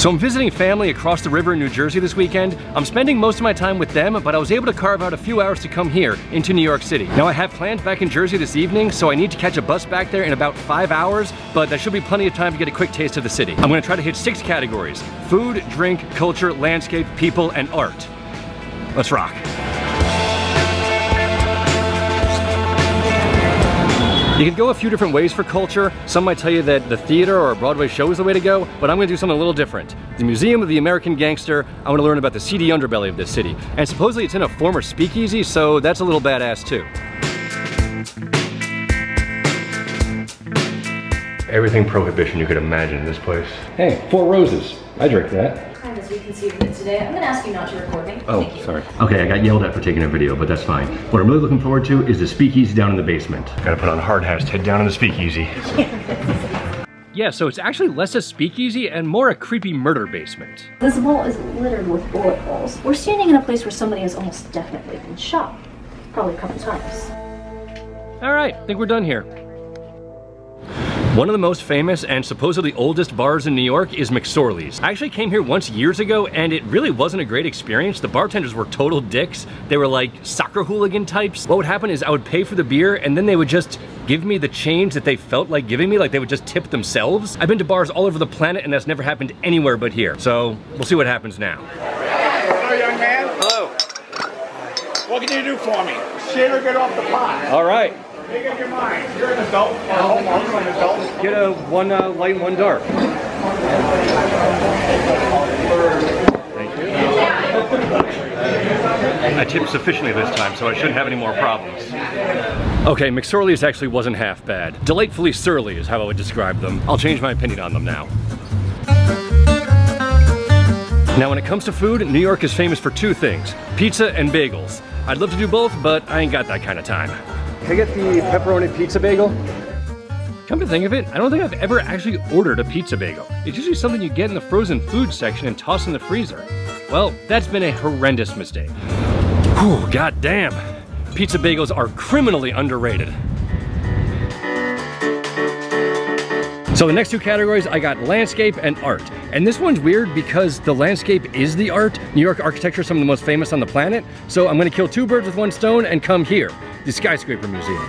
So I'm visiting family across the river in New Jersey this weekend. I'm spending most of my time with them, but I was able to carve out a few hours to come here into New York City. Now I have plans back in Jersey this evening, so I need to catch a bus back there in about 5 hours, but there should be plenty of time to get a quick taste of the city. I'm gonna try to hit 6 categories: food, drink, culture, landscape, people, and art. Let's rock. You can go a few different ways for culture. Some might tell you that the theater or a Broadway show is the way to go, but I'm gonna do something a little different. The Museum of the American Gangster, I wanna learn about the seedy underbelly of this city. And supposedly it's in a former speakeasy, so that's a little badass too. Everything prohibition you could imagine in this place. Hey, 4 Roses. I drink that. As we conceived of it today, I'm going to ask you not to record me. Oh, sorry. Okay, I got yelled at for taking a video, but that's fine. What I'm really looking forward to is the speakeasy down in the basement. Gotta put on hard hats to head down in the speakeasy. Yeah, so it's actually less a speakeasy and more a creepy murder basement. This vault is littered with bullet holes. We're standing in a place where somebody has almost definitely been shot. Probably a couple times. All right, I think we're done here. One of the most famous and supposedly oldest bars in New York is McSorley's. I actually came here once years ago and it really wasn't a great experience. The bartenders were total dicks. They were like soccer hooligan types. What would happen is I would pay for the beer and then they would just give me the change that they felt like giving me, like they would just tip themselves. I've been to bars all over the planet and that's never happened anywhere but here. So we'll see what happens now. Hello, young man. Hello. What can you do for me? Shit or get off the pot? All right. Make up your mind. You're an adult. You're an adult. Get a one light and one dark. Thank you. I tipped sufficiently this time, so I shouldn't have any more problems. Okay, McSorley's actually wasn't half bad. Delightfully surly is how I would describe them. I'll change my opinion on them now. Now when it comes to food, New York is famous for 2 things: pizza and bagels. I'd love to do both, but I ain't got that kind of time. Can I get the pepperoni pizza bagel? Come to think of it, I don't think I've ever actually ordered a pizza bagel. It's usually something you get in the frozen food section and toss in the freezer. Well, that's been a horrendous mistake. Whew, goddamn. Pizza bagels are criminally underrated. So the next 2 categories, I got landscape and art. And this one's weird because the landscape is the art. New York architecture is some of the most famous on the planet. So I'm gonna kill 2 birds with 1 stone and come here, the Skyscraper Museum.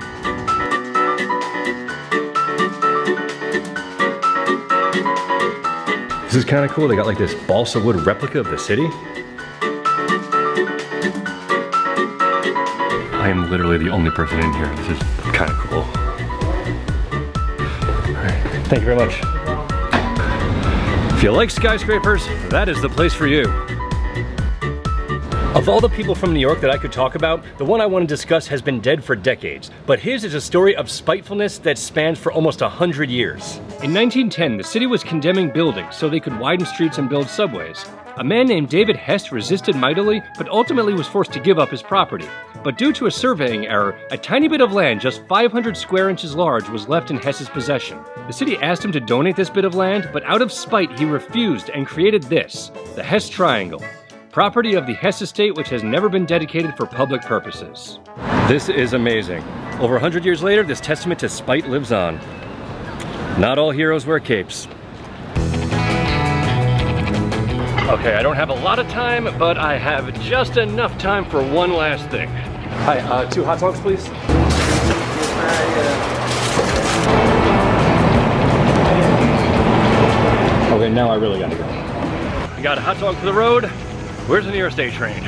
This is kind of cool. They got like this balsa wood replica of the city. I am literally the only person in here. This is kind of cool. Thank you very much. If you like skyscrapers, that is the place for you. Of all the people from New York that I could talk about, the one I want to discuss has been dead for decades, but his is a story of spitefulness that spans for almost 100 years. In 1910, the city was condemning buildings so they could widen streets and build subways. A man named David Hess resisted mightily, but ultimately was forced to give up his property. But due to a surveying error, a tiny bit of land just 500 square inches large was left in Hess's possession. The city asked him to donate this bit of land, but out of spite he refused and created this, the Hess Triangle, property of the Hess estate which has never been dedicated for public purposes. This is amazing. Over 100 years later, this testament to spite lives on. Not all heroes wear capes. Okay, I don't have a lot of time, but I have just enough time for one last thing. Hi, 2 hot dogs, please. Okay, now I really gotta go. I got a hot dog for the road. Where's the nearest A train?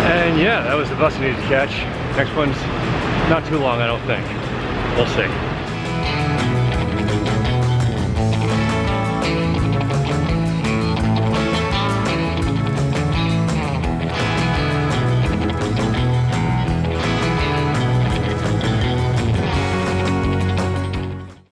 And yeah, that was the bus I needed to catch. Next one's not too long, I don't think. We'll see.